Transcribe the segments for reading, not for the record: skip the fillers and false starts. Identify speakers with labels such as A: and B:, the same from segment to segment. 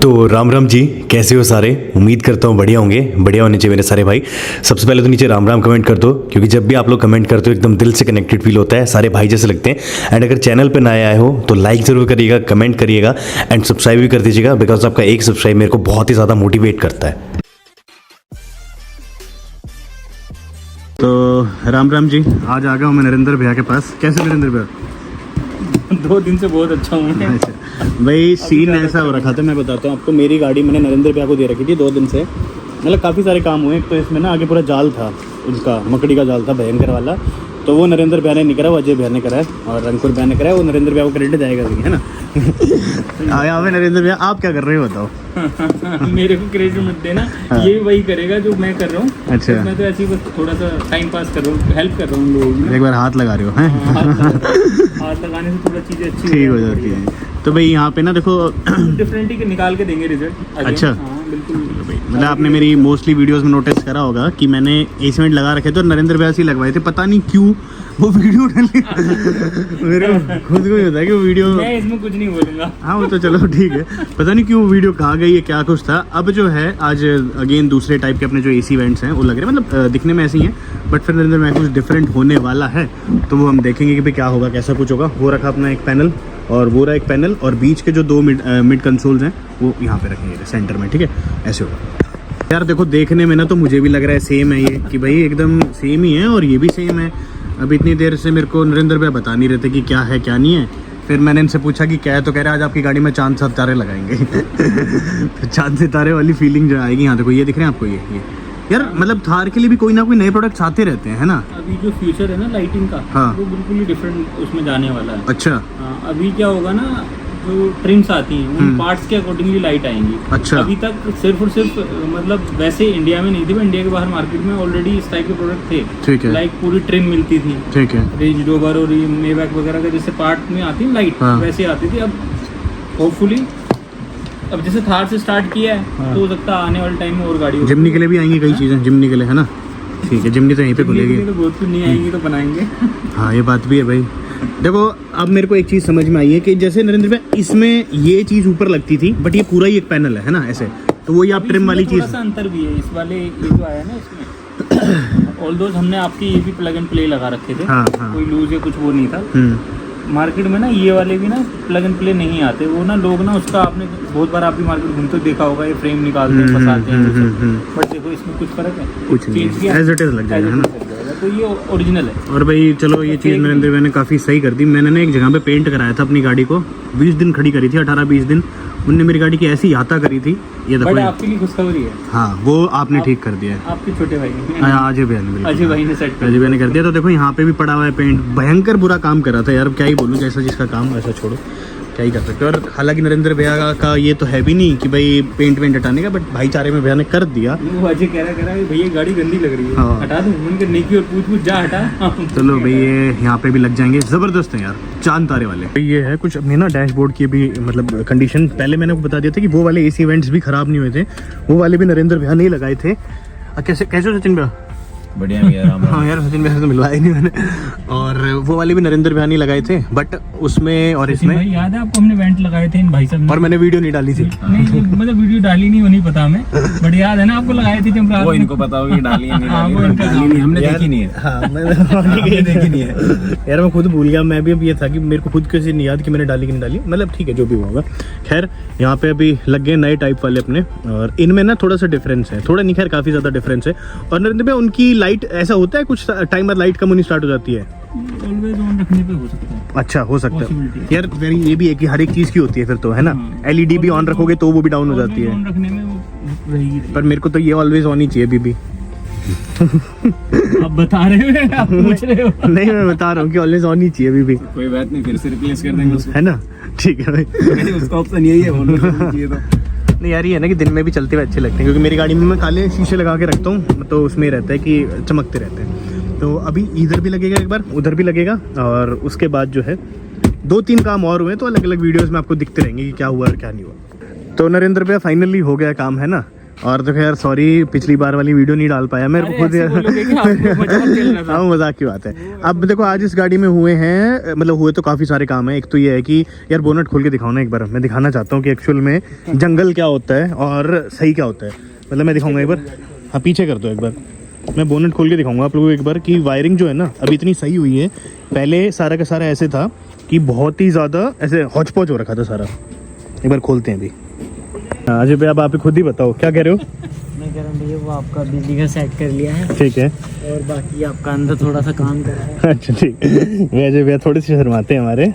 A: तो राम राम जी, कैसे हो सारे। उम्मीद करता हूँ बढ़िया होंगे, बढ़िया होने चाहिए मेरे सारे भाई। सबसे पहले तो नीचे राम राम कमेंट कर दो, क्योंकि जब भी आप लोग कमेंट करते हो एकदम दिल से कनेक्टेड फील होता है, सारे भाई जैसे लगते हैं। एंड अगर चैनल पे नए आए हो तो लाइक ज़रूर करिएगा, कमेंट करिएगा एंड सब्सक्राइब भी कर दीजिएगा, बिकॉज आपका एक सब्सक्राइब मेरे को बहुत ही ज़्यादा मोटिवेट करता है। तो राम राम जी, आज आ गया हूँ मैं नरेंद्र भैया के पास। कैसे नरेंद्र भैया?
B: 2 दिन से बहुत अच्छा हूँ मैं।
A: अच्छा भाई, सीन ऐसा हो रखा था, मैं बताता हूँ आपको। मेरी गाड़ी मैंने नरेंद्र भैया को दे रखी थी 2 दिन से। मतलब काफ़ी सारे काम हुए। एक तो इसमें ना आगे पूरा जाल था, उसका मकड़ी का जाल था भयंकर वाला, तो वो नरेंद्र भैया ने नहीं करा, वो अजय भैया ने करा है और अंकुर भैया ने करा है। वो नरेंद्र भैया को क्रेडिट जाएगा, है ना। आया हमें नरेंद्र भैया, आप क्या कर रहे हो बताओ।
B: मेरे को क्रेडिट मत देना, ये वही करेगा जो मैं कर रहा हूँ।
A: अच्छा,
B: मैं तो ऐसे ही बस थोड़ा सा टाइम पास कर रहा हूँ, हेल्प कर रहा हूँ लोगों में।
A: एक बार हाथ लगा रहे हो हैं।
B: हाथ लगाने से थोड़ा चीज़ें अच्छी
A: ठीक हो जाती है। तो भाई यहाँ पे ना देखो,
B: डिफरेंट ही निकाल के देंगे रिजल्ट।
A: अच्छा।
B: हाँ बिल्कुल।
A: मतलब आपने मेरी मोस्टली वीडियोस में नोटिस करा होगा कि मैंने एसी वेंट लगा रखे थे और नरेंद्र भैया से लगवाए थे। पता नहीं क्यों वो वीडियो डाली। मेरे को खुद को ही होता है कि वो वीडियो,
B: मैं इसमें कुछ नहीं बोलूँगा।
A: हाँ वो तो चलो ठीक है। पता नहीं क्यों वो वीडियो कहाँ गई है, क्या कुछ था। अब जो है आज अगेन दूसरे टाइप के अपने जो एसी वेंट्स हैं वो लग रहे हैं, मतलब दिखने में ऐसे ही हैं, बट फिर नरेंद्र में कुछ डिफरेंट होने वाला है। तो वो हम देखेंगे कि भाई क्या होगा, कैसा कुछ होगा। वो रखा अपना एक पैनल और वो रहा एक पैनल, और बीच के जो 2 मिड कंसोल्स हैं वो यहाँ पे रखेंगे सेंटर में, ठीक है। ऐसे होगा यार। देखो देखने में ना तो मुझे भी लग रहा है सेम है ये, कि भाई एकदम सेम ही है और ये भी सेम है। अब इतनी देर से मेरे को नरेंद्र भैया बता नहीं रहे थे कि क्या है क्या नहीं है। फिर मैंने इनसे पूछा कि क्या है, तो कह रहे आज आपकी गाड़ी में चांद सितारे लगाएंगे। तो चांद सितारे वाली फीलिंग जो आएगी यहाँ, देखो ये दिख रहे हैं आपको, ये यार मतलब थार के लिए भी कोई ना कोई नए प्रोडक्ट्स आते रहते हैं, है ना।
B: अभी जो फ्यूचर है ना लाइटिंग का,
A: हाँ,
B: वो बिल्कुल ही डिफरेंट उसमें जाने वाला है।
A: अच्छा।
B: हाँ, अभी क्या होगा ना, जो ट्रिम्स आती हैं उन पार्ट्स के अकॉर्डिंगली लाइट आएंगी।
A: अच्छा।
B: अभी तक सिर्फ और सिर्फ मतलब वैसे इंडिया में नहीं थी, इंडिया के बाहर मार्केट में ऑलरेडी इस टाइप के प्रोडक्ट थे।
A: ठीक है।
B: लाइक पूरी ट्रिम मिलती थी,
A: ठीक है।
B: रेंज रोवर और मेवैक वगैरह का जैसे पार्ट में आती है लाइट,
A: हाँ।
B: वैसे आती थी। अब होपफुली अब जैसे थार से स्टार्ट किया है,
A: हाँ।
B: तो हो सकता है आने वाले टाइम में और गाड़ी
A: जिमनी के लिए भी आएंगी कई चीज़ें, जिमनी के लिए, है ना। ठीक है, जिमनी तो यहीं पे खुलेगी।
B: तो बहुत कुछ नहीं आएंगी तो बनाएंगे।
A: हाँ ये बात भी है भाई। देखो अब मेरे को एक चीज़ समझ में आई है कि जैसे नरेंद्र भाई इसमें ये चीज़ ऊपर लगती थी, बट ये पूरा ही एक पैनल है ना ऐसे, तो वही आप ट्रिम वाली चीज़।
B: थोड़ा सा अंतर भी है इस वाले ये जो आया ना इसमें। ऑल्दो हमने आपकी ये भी प्लग एंड प्ले लगा रखे थे।
A: हाँ, हाँ।
B: कोई लूज या कुछ वो नहीं था। मार्केट में ना ये वाले भी ना प्लग एंड प्ले नहीं आते। वो ना लोग ना उसका, आपने बहुत बार आप भी मार्केट घूमते देखा होगा, ये फ्रेम निकालते हैं, फंसाते हैं। बट देखो इसमें कुछ फर्क है,
A: कुछ नहीं, एज इट इज लग जाएगा, है ना।
B: तो ये ओरिजिनल है।
A: और भाई चलो ये चीज़ नरेंद्र भाई ने काफ़ी सही कर दी। मैंने ना एक जगह पे पेंट कराया था अपनी गाड़ी को, 20 दिन खड़ी करी थी, 18-20 दिन। उनने मेरी गाड़ी की ऐसी यात्रा करी थी, ये देखो।
B: बट आपके लिए खुशखबरी है।
A: हाँ वो आपने ठीक कर दिया है।
B: आपके छोटे भाई ने,
A: अजय भैया ने,
B: अजय भाई ने सेट
A: अजय भैया ने कर दिया। तो देखो यहाँ पे भी पड़ा हुआ है पेंट, भयंकर बुरा काम कर रहा था यार, क्या ही बोलूँ। जैसा जिसका काम वैसा छोड़ो, क्या ही कर सकते हो। और हालांकि नरेंद्र भैया का ये तो है भी नहीं कि भाई पेंट वेंट हटाने का, बट भाईचारे में भैया ने कर दिया।
B: वो अजय कह रहा है भैया गाड़ी गंदी लग रही है,
A: हाँ।
B: हटा दूं? उनके नेकी और पूछ जा हटा।
A: चलो भाई ये यहाँ पे भी लग जाएंगे, जबरदस्त है यार, चांद तारे वाले। ये है कुछ अपने ना डैशबोर्ड की भी मतलब कंडीशन। पहले मैंने आपको बता दिया था कि वो वाले एसी इवेंट्स भी खराब नहीं हुए थे, वो वाले भी नरेंद्र भैया नहीं लगाए थे। कैसे कैसे सचिन भैया?
C: बढ़िया भैया, राम राम।
A: हाँ यार सचिन भैया से तो मिलवाया ही नहीं मैंने। और वो वाले भी नरेंद्र भैया नहीं लगाए थे, बट उसमें और इसमें
B: भाई याद है आपको, हमने वेंट लगाए थे इन भाई साहब ने।
A: और मैंने वीडियो नहीं डाली थी।
B: नहीं मतलब वीडियो डाली नहीं, वो नहीं पता हमें, बट याद है ना आपको लगाए थे जब रात
C: वो
B: में।
C: इनको पता होगी डाली है नहीं
B: हाँ, वो
C: डाली,
B: इनका
C: डाली नहीं, हमने देखी नहीं है।
A: हाँ
C: हमने देखी नहीं है
A: यार, मैं खुद भूल गया। मैं भी अब ये था कि मेरे को खुद किसी नहीं याद कि मैंने डाली कि नहीं डाली। मतलब ठीक है जो भी होगा। खैर यहाँ पे अभी लग गए नए टाइप वाले अपने, और इनमें ना थोड़ा सा डिफरेंस है, थोड़ा नहीं खैर काफ़ी ज़्यादा डिफरेंस है। और नरेंद्र भैया उनकी लाइट ऐसा होता है कुछ टाइम बाद लाइट कम होनी स्टार्ट हो जाती है।
B: ऑलवेज ऑन रखने पे हो सकता है।
A: अच्छा हो सकता है
B: Possibility।
A: यार। वेरी ये भी है कि हर एक चीज़ की होती है फिर तो, है ना। एलईडी भी ऑन रखोगे तो वो भी डाउन हो जाती है,
B: ऑन रखने में वो रहेगी।
A: पर मेरे को तो ये ऑलवेज ऑन ही चाहिए अभी भी।
B: आप बता रहे हो, आप पूछ रहे हो?
A: नहीं मैं बता रहा हूँ कि ऑलवेज ऑन ही चाहिए अभी भी,
C: कोई बात नहीं, फिर से रिप्लेस कर देंगे उसको।
A: है ना। ठीक है भाई।
C: उसका ऑप्शन यही है, बोलना चाहिए तो।
A: नहीं यार ये है ना कि दिन में भी चलते हुए अच्छे लगते हैं, क्योंकि मेरी गाड़ी में मैं काले शीशे लगा के रखता हूँ, तो उसमें रहता है कि चमकते रहते हैं। तो अभी इधर भी लगेगा एक बार, उधर भी लगेगा, और उसके बाद जो है 2-3 काम और हुए, तो अलग अलग वीडियोस में आपको दिखते रहेंगे कि क्या हुआ और क्या नहीं हुआ। तो नरेंद्र भैया फाइनली हो गया काम, है ना। और देखो यार सॉरी पिछली बार वाली वीडियो नहीं डाल पाया मेरे को खुद हाँ मजाक की बात है। अब देखो आज इस गाड़ी में हुए हैं मतलब हुए तो काफ़ी सारे काम है। एक तो ये है कि यार बोनट खोल के दिखाओ ना एक बार, मैं दिखाना चाहता हूँ कि एक्चुअल में जंगल क्या होता है और सही क्या होता है। मतलब मैं दिखाऊंगा एक बार, हाँ पीछे कर दो एक बार, मैं बोनट खोल के दिखाऊंगा आप लोगों को एक बार कि वायरिंग जो है ना अभी इतनी सही हुई है। पहले सारा का सारा ऐसे था कि बहुत ही ज़्यादा ऐसे हौच पौच हो रखा था सारा। एक बार खोलते हैं अभी। अजय भाई अब आप खुद ही बताओ क्या कह रहे हो।
D: मैं कह रहा हूँ भैया वो आपका बिजली का सेट कर लिया है
A: ठीक है
D: और बाकी आपका अंदर थोड़ा सा काम कर रहा है।
A: अच्छा ठीक है। अजय भैया थोड़ी सी शर्माते हैं हमारे।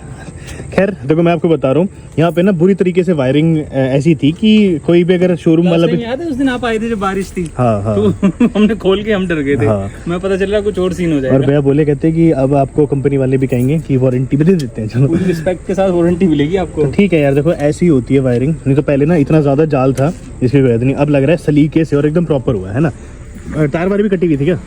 A: खैर देखो मैं आपको बता रहा हूँ यहाँ पे ना बुरी तरीके से वायरिंग ऐसी थी कि कोई भी अगर शोरूम वाला भी
B: याद है उस दिन आप आए थे जब बारिश थी
A: हाँ हाँ
B: तो हमने खोल के हम डर गए थे।
A: हाँ।
B: मैं पता चल रहा कुछ और सीन हो
A: और
B: जाएगा।
A: भैया बोले कहते कि अब आपको कंपनी वाले भी कहेंगे कि वारंटी भी दे देते हैं। चलो
B: पूरी रिस्पेक्ट के साथ वारंटी मिलेगी आपको।
A: तो ठीक है यार देखो ऐसी होती है वायरिंग। नहीं तो पहले ना इतना ज़्यादा जाल था इसकी वजह से नहीं, अब लग रहा है सलीके से और एकदम प्रॉपर हुआ है ना। टायर वायर भी कटी गई थी क्या?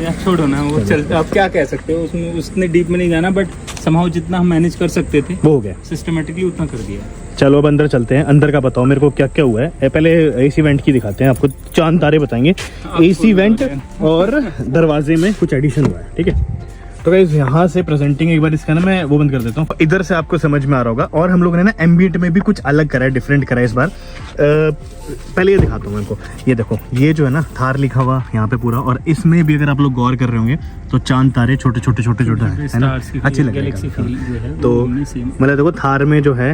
B: यार छोड़ो ना वो चलते, आप क्या कह सकते हो उसमें, उसने डीप में नहीं जाना बट समहाउ जितना हम मैनेज कर सकते थे
A: वो हो गया
B: सिस्टमेटिकली उतना कर दिया।
A: चलो अब अंदर चलते हैं। अंदर का बताओ मेरे को क्या क्या हुआ है। पहले एसी वेंट की दिखाते हैं आपको, चांद तारे बताएंगे। एसी वेंट और दरवाजे में कुछ एडिशन हुआ है ठीक है। तो गाइस यहाँ से प्रेजेंटिंग एक बार इसका ना मैं वो बंद कर देता हूँ, इधर से आपको समझ में आ रहा होगा। और हम लोगों ने ना एम्बिएंट में भी कुछ अलग करा है, डिफरेंट करा है इस बार। पहले ये दिखाता हूँ इनको। ये देखो ये जो है ना थार लिखा हुआ यहाँ पे पूरा, और इसमें भी अगर आप लोग गौर कर रहे होंगे तो चांद तारे छोटे छोटे छोटे छोटे है ना, अच्छे लग रहे हैं। तो मतलब देखो थार में जो है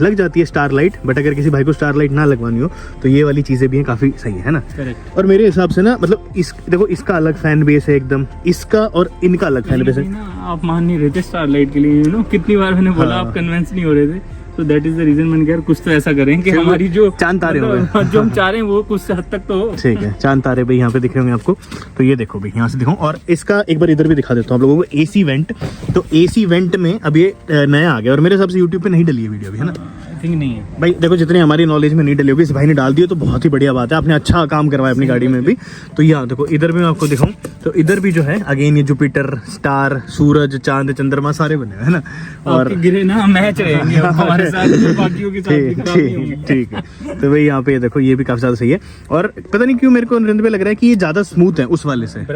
A: लग जाती है स्टार लाइट, बट अगर किसी भाई को स्टार लाइट ना लगवानी हो तो ये वाली चीज़ें भी हैं, काफ़ी सही है ना। और मेरे हिसाब से ना मतलब इस देखो इसका अलग फैन बेस है एकदम, इसका और इनका अलग फैन बेस है।
B: आप मान नहीं रहे थे स्टार लाइट के लिए, यू नो कितनी बार मैंने बोला आप कन्विंस नहीं हो रहे थे। तो दैट इज द रीजन मैंने कहा कुछ तो ऐसा करें कि हमारी जो
A: चांद तारे हो गए,
B: जो हम चाह रहे हैं वो कुछ हद तक तो हो।
A: ठीक है चांद तारे भाई यहाँ पे दिख रहे होंगे आपको। तो ये देखो भाई यहाँ से दिखाऊं, और इसका एक बार इधर भी दिखा देता हूँ आप लोगों को। एसी वेंट, तो एसी वेंट में अब ये नया आ गया और मेरे हिसाब से यूट्यूब पे नहीं डली है वीडियो अभी, है ना
B: थिंक नहीं है
A: भाई। देखो जितनी हमारी नॉलेज में नहीं डली होगी, इस भाई ने डाल दिया तो बहुत ही बढ़िया बात है। आपने अच्छा काम करवाया अपनी गाड़ी में भी। तो यहाँ देखो इधर भी मैं आपको दिखाऊं तो इधर भी जो है अगेन ये जुपिटर, स्टार, सूरज, चांद, चंद्रमा सारे बने हुए है ना। और
B: गिरे ना मैच रहेंगे हमारे साथ, बाकियों के साथ भी खराब नहीं होंगे।
A: ठीक है। तो भाई यहाँ पे देखो ये भी काफी ज्यादा सही है। और पता नहीं क्यों मेरे को नरेंद्र पे लग रहा है कि ये ज्यादा स्मूथ है उस वाले से।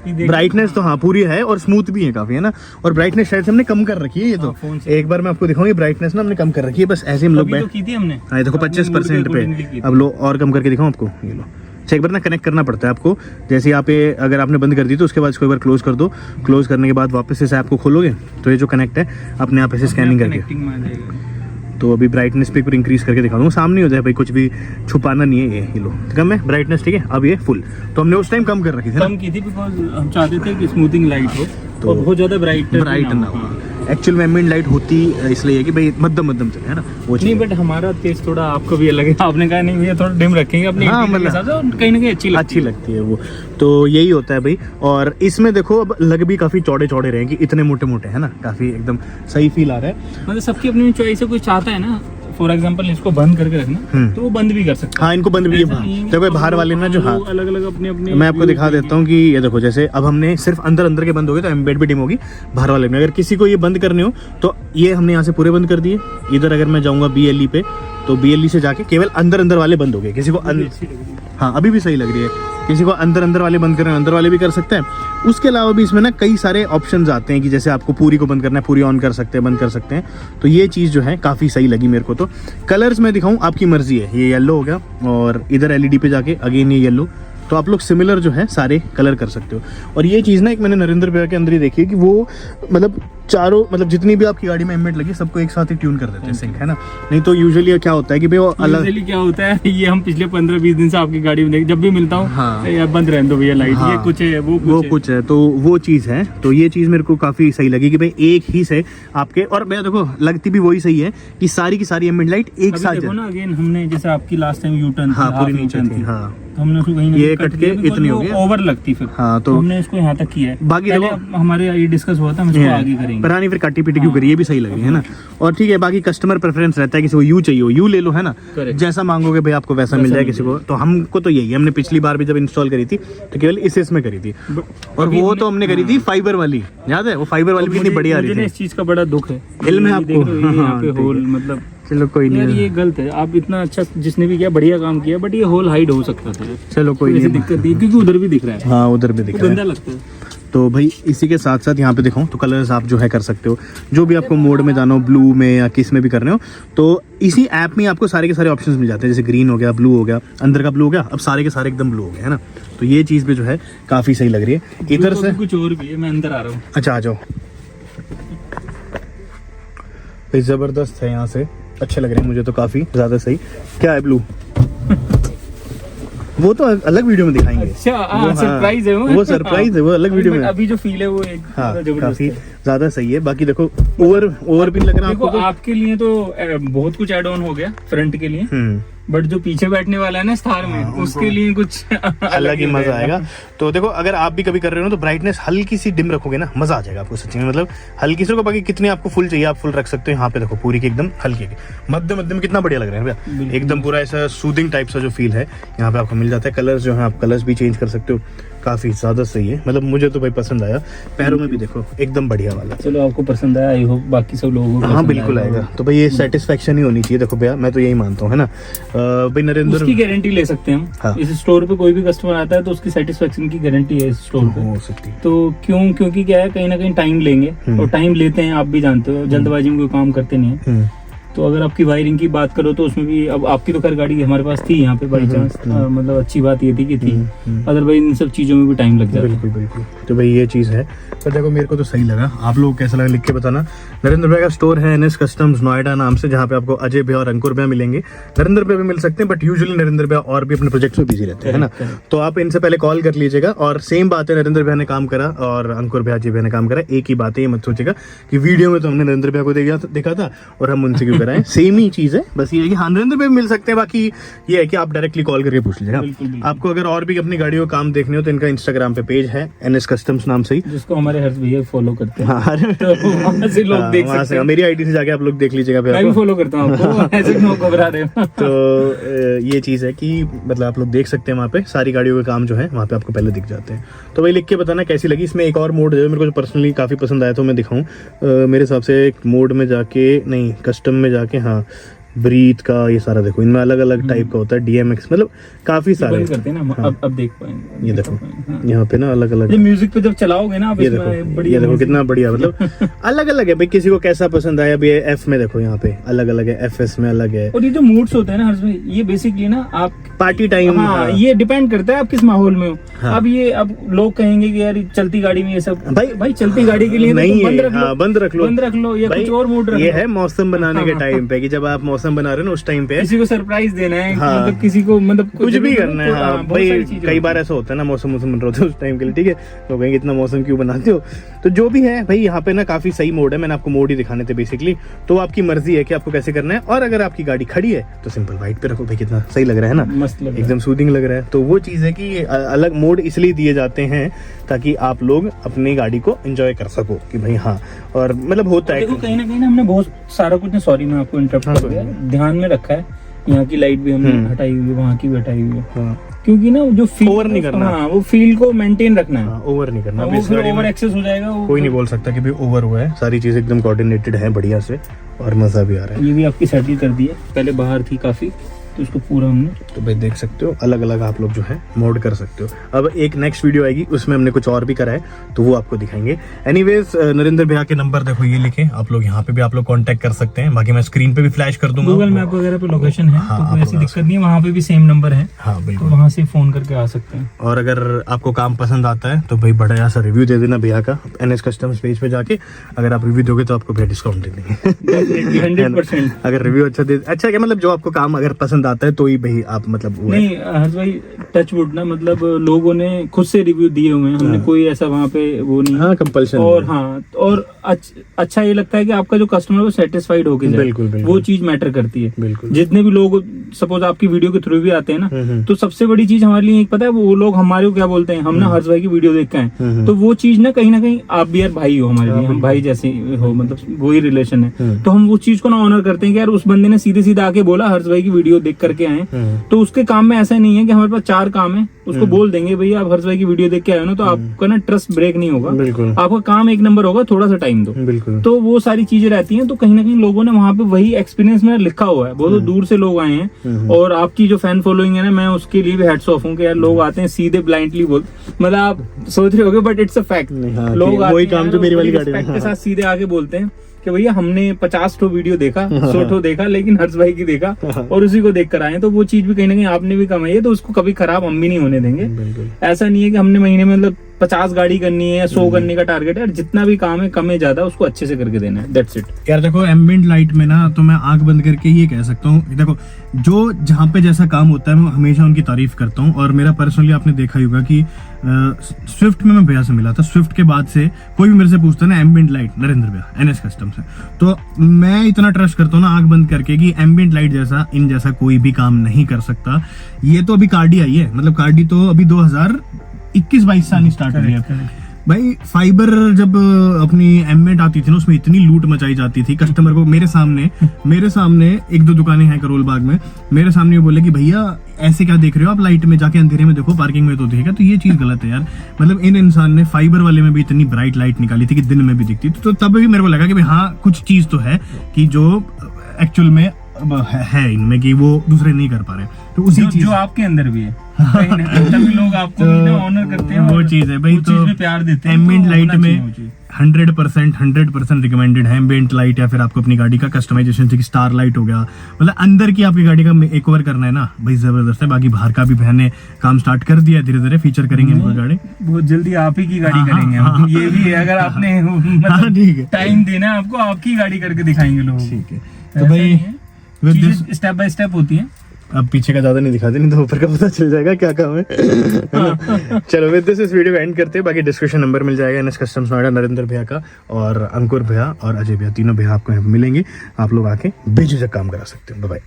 A: ब्राइटनेस तो हाँ पूरी है और स्मूथ भी है काफी, है ना। और ब्राइटनेस शायद हमने कम कर रखी है ये तो। एक बार मैं आपको दिखाऊंगी ब्राइटनेस ना हमने कम कर रखी है, बस ऐसे हम लोग
B: तो की थी हमने।
A: हाँ देखो 25% पे। अब लो और कम करके दिखाऊं आपको, ये लो। एक बार ना कनेक्ट करना पड़ता है आपको। जैसे यहाँ पे अगर आपने बंद कर दी तो उसके बाद इसको एक बार क्लोज कर दो। क्लोज करने के बाद वापस इस ऐप को खोलोगे तो ये जो कनेक्ट है अपने आप ऐसे स्कैनिंग करके। तो अभी ब्राइटनेस पे एक इंक्रीज करके दिखा दूंगा, सामने हो जाए भाई, कुछ भी छुपाना नहीं है। ये लो कम है ब्राइटनेस, ठीक है। अब ये फुल, तो हमने उस टाइम कम कर रखी थी,
B: कम की थी बिकॉज हम चाहते थे कि स्मूथिंग लाइट हो तो बहुत ज्यादा ब्राइट
A: ना हो। एक्चुअल में एम्बिएंट लाइट होती इसलिए है कि भाई मध्यम मध्यम चले, है ना वो
B: नहीं। बट हमारा टेस्ट थोड़ा आपको भी अलग है, आपने कहा नहीं भैया थोड़ा डिम रखेंगे अपने
A: हाँ,
B: मतलब हिसाब से, और कहीं ना कहीं अच्छी
A: लगती है वो। तो यही होता है भाई। और इसमें देखो अब लग भी काफी चौड़े चौड़े रहे कि इतने मोटे मोटे, है ना, काफी एकदम सही फील आ रहा है।
B: मतलब सबकी अपनी चॉइस है, कोई चाहता है ना फॉर एग्जांपल इसको बंद करके रखना तो वो बंद भी कर सकते हैं।
A: हाँ इनको बंद भी देखो बाहर वाले ना जो, हाँ
B: अलग अलग अपने अपने।
A: मैं आपको दिखा देता हूँ कि ये देखो जैसे अब हमने सिर्फ अंदर अंदर के बंद हो गए तो एम्बेड भी डिम होगी। बाहर वाले में अगर किसी को ये बंद करने हो तो ये हमने यहाँ से पूरे बंद कर दिए। इधर अगर मैं जाऊँगा BLE पे तो BLE से जाके केवल अंदर अंदर वाले बंद हो गए। किसी को हाँ अभी भी सही लग रही है। किसी को अंदर अंदर वाले बंद करना है अंदर वाले भी कर सकते हैं। उसके अलावा भी इसमें ना कई सारे ऑप्शंस आते हैं कि जैसे आपको पूरी को बंद करना है, पूरी ऑन कर सकते हैं, बंद कर सकते हैं। तो ये चीज़ जो है काफ़ी सही लगी मेरे को। तो कलर्स मैं दिखाऊं आपकी मर्जी है। ये येलो हो गया और इधर LED पे जाके अगेन ये येलो, तो आप लोग सिमिलर जो है सारे कलर कर सकते हो। और ये चीज़ ना एक मैंने नरेंद्र भैया के अंदर ही देखी है कि वो मतलब चारों मतलब जितनी भी आपकी गाड़ी में एम्बिएंट लगी सबको एक साथ ही ट्यून कर देते हैं सिंक, है ना। नहीं तो यूजुअली क्या होता है कि भाई वो अलग
B: क्या होता है, ये हम पिछले 15-20 दिन से आपकी गाड़ी में जब भी मिलता हूँ
A: हाँ।
B: यार बंद रहने दो भैया लाइट, ये कुछ है वो
A: कुछ है। तो वो चीज़ है। तो ये चीज़ मेरे को काफ़ी सही लगी कि भाई एक ही से आपके, और भैया देखो लगती भी वही सही है कि सारी की सारी एम्बिएंट लाइट एक साथ
B: देखो ना। अगेन हमने जैसे आपकी लास्ट टाइम यूटर्न
A: हाँ पूरी नीचे थी, हाँ
B: तो हमने उसको कहीं
A: ये कट के इतनी हो गई
B: ओवर लगती फिर,
A: हाँ तो
B: हमने इसको यहाँ तक किया है।
A: बाकी
B: हमारे ये डिस्कस हुआ था, हम इसको आगे करेंगे।
A: पर नहीं फिर काटी पीटी क्यों करी, ये भी सही लग रही है ना। और ठीक है बाकी कस्टमर प्रेफरेंस रहता है, किसी को यू चाहिए हो यू ले लो, है ना। जैसा मांगोगे भाई आपको वैसा मिल जाए किसी को। तो हमको तो यही है, हमने पिछली बार भी जब इंस्टॉल करी थी तो केवल इस में करी थी, और वो तो हमने करी थी फाइबर वाली, याद है वो फाइबर वाली भी कितनी बढ़िया आ रही थी।
B: इस चीज का बड़ा दुख है,
A: इल्म है आपको,
B: होल मतलब
A: चलो कोई
B: यार
A: नहीं,
B: ये गलत है, आप इतना अच्छा जिसने भी किया बढ़िया काम किया, बट ये होल हाइड हो सकता था,
A: चलो कोई
B: ऐसी
A: नहीं।
B: दिक्कत नहीं, क्योंकि उधर भी दिख रहा है,
A: हाँ उधर भी दिख
B: वो
A: रहा
B: गंदा
A: है।
B: लगता है।
A: तो भाई इसी के साथ साथ यहाँ पे दिखाऊं तो कलर्स आप जो है कर सकते हो, जो भी आपको मोड में जाना हो, ब्लू में या किस में भी करने हो, तो इसी ऐप में आपको सारे के सारे ऑप्शंस मिल जाते हैं। जैसे ग्रीन हो गया, ब्लू हो गया, अंदर का ब्लू हो गया, अब सारे के सारे एकदम ब्लू हो गए, है ना। तो ये चीज़ भी जो है काफ़ी सही लग रही है। इधर से
B: कुछ और भी है, मैं अंदर आ रहा हूँ।
A: अच्छा आ जाओ भाई, ज़बरदस्त है, यहाँ से अच्छे लग रहे हैं मुझे तो काफ़ी ज़्यादा सही। क्या है ब्लू? वो तो अलग वीडियो में दिखाएंगे।
B: अच्छा
A: वो
B: हाँ, सरप्राइज है
A: वो सरप्राइज है, वो अलग वीडियो में।
B: अभी जो फील है वो एक
A: हाँ
B: जबरदस्त
A: काफी
B: है।
A: ज्यादा सही है। बाकी देखो ओवर भी लग रहा है
B: देखो
A: आपको तो?
B: आपके लिए तो बहुत कुछ ऐड ऑन हो गया फ्रंट के लिए, बट जो पीछे बैठने वाला है ना थार में, उसके लिए कुछ
A: अलग ही मजा आएगा। तो देखो अगर आप भी कभी कर रहे हो तो ब्राइटनेस हल्की सी डिम रखोगे ना, मजा आ जाएगा आपको सच्ची में। मतलब हल्की सी को, बाकी कितनी आपको फुल चाहिए आप फुल रख सकते हो। यहाँ पे देखो पूरी की एकदम हल्की की, मध्य में कितना बढ़िया लग रहा है भैया, एकदम पूरा ऐसा सूदिंग टाइप सा जो फील है यहाँ पे आपको मिल जाता है। कलर्स जो है आप कलर्स भी चेंज कर सकते हो, काफी ज्यादा सही है। मतलब मुझे तो भाई पसंद आया। पैरों में भी देखो एकदम बढ़िया वाला।
B: चलो आपको पसंद आया, आई होप बाकी सब लोगों को
A: हाँ
B: पसंद
A: बिल्कुल आएगा। तो भाई ये सेटिस्फेक्शन ही होनी चाहिए देखो भैया, मैं तो यही मानता हूँ, है ना भाई नरेंद्र।
B: उसकी गारंटी ले सकते हैं हम।
A: हाँ।
B: इस स्टोर पे कोई भी कस्टमर आता है तो उसकी सेटिस्फेक्शन की गारंटी है इस स्टोर पे।
A: हो सकती है।
B: तो क्योंकि क्या है, कहीं ना कहीं टाइम लेंगे, और टाइम लेते हैं, आप भी जानते हो, जल्दबाजी में कोई काम करते नहीं है। तो अगर आपकी वायरिंग की बात करो तो उसमें भी, अब आपकी तो खैर गाड़ी हमारे पास थी यहाँ पे बाई चांस, मतलब अच्छी बात ये थी कि थी, अदरवाइज इन सब चीजों में भी टाइम लग जाता है।
A: बिल्कुल बिल्कुल। तो भाई ये चीज़ है। तो देखो मेरे को तो सही लगा, आप लोग कैसा लगा लिख के बताना। नरेंद्र भाई का स्टोर है NS कस्टम्स नोएडा नाम से, जहाँ पे आपको अजय भैया और अंकुर भैया मिलेंगे। नरेंद्र भैया भी मिल सकते हैं, बट यूजुअली नरेंद्र भैया और भी अपने प्रोजेक्ट्स में बिजी रहते हैं, है ना। तो आप इनसे पहले कॉल कर लीजिएगा। और सेम बात है, नरेंद्र भैया ने काम करा और अंकुर भैया जी भैया ने काम करा, एक ही बात है। ये मत सोचेगा कि वीडियो में तो हमने नरेंद्र भैया को देखा था और हम उनसे क्यों कराएं, सेम ही चीज़ है। बस ये है कि हाँ नरेंद्र भैया मिल सकते हैं, बाकी ये है कि आप डायरेक्टली कॉल करके पूछ लीजिएगा। आपको अगर और भी अपनी गाड़ियों का काम देखने हो तो इनका इंस्टाग्राम पे पेज है NS कस्टम्स नाम से ही,
B: जिसको हमारे हर्ष भैया फॉलो करते हैं।
A: हाँ
B: तो वहाँ से लोग देख
A: वहाँ
B: सकते
A: से
B: हैं।
A: मेरी आईडी से जाके आप लोग देख लीजिएगा भैया
B: मैं भी
A: को।
B: फॉलो करता हूँ आपको, ऐसे क्यों घबरा रहे हो।
A: तो ये चीज़ है कि मतलब आप लोग देख सकते हैं वहाँ पे सारी गाड़ियों के काम जो है वहाँ पे आपको पहले दिख जाते हैं। तो भाई लिख के बताना कैसी लगी। इसमें एक और मोड है मेरे को जो पर्सनली काफ़ी पसंद आया, तो मैं दिखाऊँ मेरे हिसाब से एक मोड में जाके, नहीं कस्टम में जाके, हाँ ब्रीथ का ये सारा देखो, इनमें अलग अलग टाइप का होता है, DMX मतलब काफी सारे
B: बंद करते हैं ना,
A: हाँ।
B: अब देख पाएंगे।
A: ये देखो
B: हाँ।
A: यहाँ पे ना अलग अलग,
B: ये म्यूजिक पे जब चलाओगे ना आप,
A: ये
B: इसमें
A: देखो
B: बढ़िया
A: ये देखो
B: music-
A: कितना बढ़िया, मतलब अलग अलग है भाई, किसी को कैसा पसंद आया। अभी F में देखो यहाँ पे अलग अलग है, FS में अलग है।
B: और ये जो मूड्स होते हैं ना हर्ष भाई, ये बेसिकली ना आप
A: पार्टी टाइम,
B: हाँ, ये डिपेंड करता है आप किस माहौल में हो।
A: हाँ।
B: अब लोग कहेंगे कि यार चलती गाड़ी में ये सब,
A: भाई-
B: भाई चलती गाड़ी के लिए तो
A: नहीं
B: तुम बंद
A: है,
B: रख लो,
A: हाँ, बंद रख लो
B: या
A: भाई,
B: कुछ और मूड रख
A: ये
B: लो।
A: है मौसम बनाने के
B: हाँ।
A: टाइम पे, कि जब आप मौसम बना रहे हो ना उस टाइम पे
B: किसी को सरप्राइज देना है,
A: हाँ।
B: मतलब किसी को मतलब
A: कुछ भी करना है। हाँ
B: बहुत
A: भाई
B: सारी चीजें
A: कई
B: होती
A: बार
B: हैं।
A: ऐसा होता है ना, मौसम बन रहा होता है उस टाइम के लिए, ठीक है, तो कहेंगे इतना मौसम क्यों बनाते हो। तो जो भी है भाई यहाँ पे ना काफी सही मोड है, मैंने आपको मोड ही दिखाने थे बेसिकली। तो आपकी मर्जी है कि आपको कैसे करना है। और अगर आपकी गाड़ी खड़ी है तो सिंपल वाइट पे रखो भाई, कितना सही लग रहा है ना,
B: मस्त लग रहा है।
A: एकदम सूदिंग लग रहा है। तो वो चीज़ है कि अलग मोड इसलिए दिए जाते हैं ताकि आप लोग अपनी गाड़ी को एंजॉय कर सको कि भाई हाँ। और मतलब होता है
B: देखो कहीं ना हमने बहुत सारा कुछ ना, सॉरी मैं आपको इंटरप्ट
A: हाँ,
B: कर दिया, ध्यान में रखा है। यहाँ की लाइट भी हमने हटाई हुई है, वहाँ की भी हटाई हुई है,
A: हाँ,
B: क्योंकि ना जो फील
A: Over नहीं करना।
B: हाँ, वो फील को मेंटेन रखना है।
A: हाँ, ओवर नहीं करना।
B: वो
A: इस
B: फिर
A: गाड़ी में
B: ओवर एक्सेस हो जाएगा, वो
A: कोई नहीं बोल सकता कि भाई ओवर हुआ है, सारी चीज़ एकदम कोऑर्डिनेटेड है बढ़िया से और मज़ा भी आ रहा है।
B: ये भी आपकी सेटल कर दी है, पहले बाहर थी काफी, तो उसको पूरा हमने
A: तो भाई देख सकते हो अलग अलग आप लोग जो है मोड कर सकते हो। अब एक नेक्स्ट वीडियो आएगी उसमें हमने कुछ और भी करा है तो वो आपको दिखाएंगे। एनीवेज नरेंद्र भैया के नंबर देखो ये लिखे, आप लोग यहाँ पे भी आप लोग कांटेक्ट कर सकते हैं। बाकी मैं स्क्रीन पे भी फ्लैश कर दूंगा,
B: गूगल मैप वगैरह पे लोकेशन है,
A: हाँ,
B: तो कोई
A: आप
B: ऐसी
A: लोग
B: दिक्कत नहीं है, वहाँ पे भी सेम नंबर है,
A: हाँ
B: तो
A: बिल्कुल।
B: वहाँ से फोन करके आ सकते हैं।
A: और अगर आपको काम पसंद आता है तो भाई बड़ा सा रिव्यू दे देना भैया का NS कस्टम्स पेज पे जाके। अगर आप रिव्यू दोगे तो आपको भैया डिस्काउंट दे देंगे
B: 100%।
A: अगर रिव्यू अच्छा क्या मतलब जो आपको काम अगर पसंद आता है तो ही भाई आप मतलब वो है।
B: नहीं हर्ष भाई, टच वुड ना, मतलब लोगों ने खुद से रिव्यू दिए हुए हैं, हमने कोई ऐसा वहाँ पे वो नहीं।
A: हाँ कंपल्शन।
B: और हाँ, और अच्छा ये लगता है कि आपका जो कस्टमर है वो सेटिस्फाइड होके जाए,
A: बिल्कुल, बिल्कुल।
B: वो चीज मैटर करती है।
A: बिल्कुल।
B: जितने भी लोग सपोज आपकी वीडियो के थ्रू भी आते हैं ना, तो सबसे बड़ी चीज हमारे लिए एक पता है, वो लोग हमारे को क्या बोलते हैं, हम ना हर्ष भाई की वीडियो देख के आए, तो वो चीज ना कहीं आप भी यार भाई हो हमारे लिए, हम भाई जैसे हो, मतलब वही रिलेशन है। तो हम वो चीज को ना ऑनर करते हैं कि यार उस बंदे ने सीधे सीधे आके बोला हर्ष भाई की वीडियो देख देख करके आए, तो उसके काम में ऐसा नहीं है कि हमारे पास 4 काम है, उसको बोल देंगे भैया आप हर्ष भाई की वीडियो देख के आए हो ना, तो आपका ना ट्रस्ट ब्रेक नहीं होगा,
A: बिल्कुल
B: आपका काम 1 नंबर होगा, थोड़ा सा टाइम दो।
A: बिल्कुल।
B: तो वो सारी चीजें रहती हैं। तो कहीं ना कहीं लोगों ने वहां पे वही एक्सपीरियंस में लिखा हुआ है, बहुत दूर से लोग आए हैं, और आपकी जो फैन फॉलोइंग है ना, मैं उसके लिए भी हेड्स ऑफ हूँ कि यार लोग आते हैं सीधे ब्लाइंडली बोल, मतलब आप सोच रहे होगे बट इट्स अ फैक्ट,
A: हाँ,
B: लोग
A: कि
B: आते
A: वही
B: हैं
A: काम
B: यार,
A: जो मेरी वाली
B: बड़ी
A: गाड़ी में,
B: respect के साथ सीधे आके बोलते हैं कि भैया हमने 50 ठो वीडियो देखा, 100 ठो देखा, लेकिन हर्ष भाई की देखा और उसी को देख कर आए। तो वो चीज भी कहीं ना कहीं आपने भी कमाई है, तो उसको कभी खराब हम भी नहीं होने देंगे।
A: बिल्कुल।
B: ऐसा नहीं है कि हमने महीने में मतलब 50 गाड़ी करनी है या 100 करने का टारगेट है, जितना भी काम है कम है ज्यादा उसको अच्छे से करके देना है, दैट्स इट।
A: यार देखो एम्बिएंट लाइट में ना, तो मैं आंख बंद करके ये कह सकता हूँ, देखो जो जहाँ पे जैसा काम होता है मैं हमेशा उनकी तारीफ करता हूँ। और मेरा पर्सनली आपने देखा ही होगा कि स्विफ्ट में मैं भैया से मिला था, स्विफ्ट के बाद से कोई भी मेरे से पूछता है ना एम्बिएंट लाइट, नरेंद्र भैया NS कस्टम से, तो मैं इतना ट्रस्ट करता हूँ ना आंख बंद करके कि एम्बिएंट लाइट जैसा इन जैसा कोई भी काम नहीं कर सकता। ये तो अभी कार्डी आई है, मतलब कार्डी तो अभी 2021-22 से आनी स्टार्ट हुई है भाई। फाइबर जब अपनी एम्बिएंट आती थी ना, उसमें इतनी लूट मचाई जाती थी, कस्टमर को मेरे सामने 1-2 दुकानें हैं करोल बाग में, मेरे सामने बोले कि भैया ऐसे क्या देख रहे हो आप, लाइट में जाके अंधेरे में देखो, पार्किंग में तो दिखेगा। तो ये चीज गलत है यार, मतलब इन इंसान ने फाइबर वाले में भी इतनी ब्राइट लाइट निकाली थी कि दिन में भी दिखती थी। तो तब भी मेरे को लगा कि भाई हाँ कुछ चीज तो है कि जो एक्चुअल में है इनमें कि वो दूसरे नहीं कर पा रहे। तो उसी चीज
B: जो आपके अंदर भी है, कहीं ना कहीं तभी लोग आपको भी ना ऑनर करते हैं,
A: वो
B: और
A: चीज है भाई।
B: वो
A: तो
B: चीज में प्यार देते हैं।
A: एम्बिएंट
B: तो
A: लाइट
B: होना चाहिए
A: में
B: वो चीज।
A: 100% रिकमेंडेड है एम्बिएंट लाइट, या फिर आपको अपनी गाड़ी का कस्टमाइजेशन जैसे स्टार लाइट हो गया, मतलब अंदर की आपकी गाड़ी का एक ओवर करना है ना भाई, जबरदस्त है। बाकी बाहर का भी बहने काम स्टार्ट कर दिया, धीरे धीरे फीचर करेंगे हम गाड़ी।
B: बहुत जल्दी आप ही की गाड़ी
A: हाँ,
B: करेंगे
A: हाँ,
B: हम। ये भी है, अगर आपने
A: हाँ,
B: मतलब
A: ठीक है।
B: टाइम देना है आपको, आपकी गाड़ी करके दिखाएंगे लोग।
A: ठीक है, तो भाई with this-
B: step by step होती है।
A: अब पीछे का ज्यादा नहीं दिखाते, नहीं तो ऊपर का पता चल जाएगा क्या काम है ना? चलो विद दिस इस वीडियो को एंड करते हैं। बाकी डिस्क्रिप्शन नंबर मिल जाएगा NS कस्टम्स नोएडा, नरेंद्र भैया का, और अंकुर भैया और अजय भैया, तीनों भैया आपको यहाँ मिलेंगे। आप लोग आके बेझिझक काम करा सकते हो। Bye bye.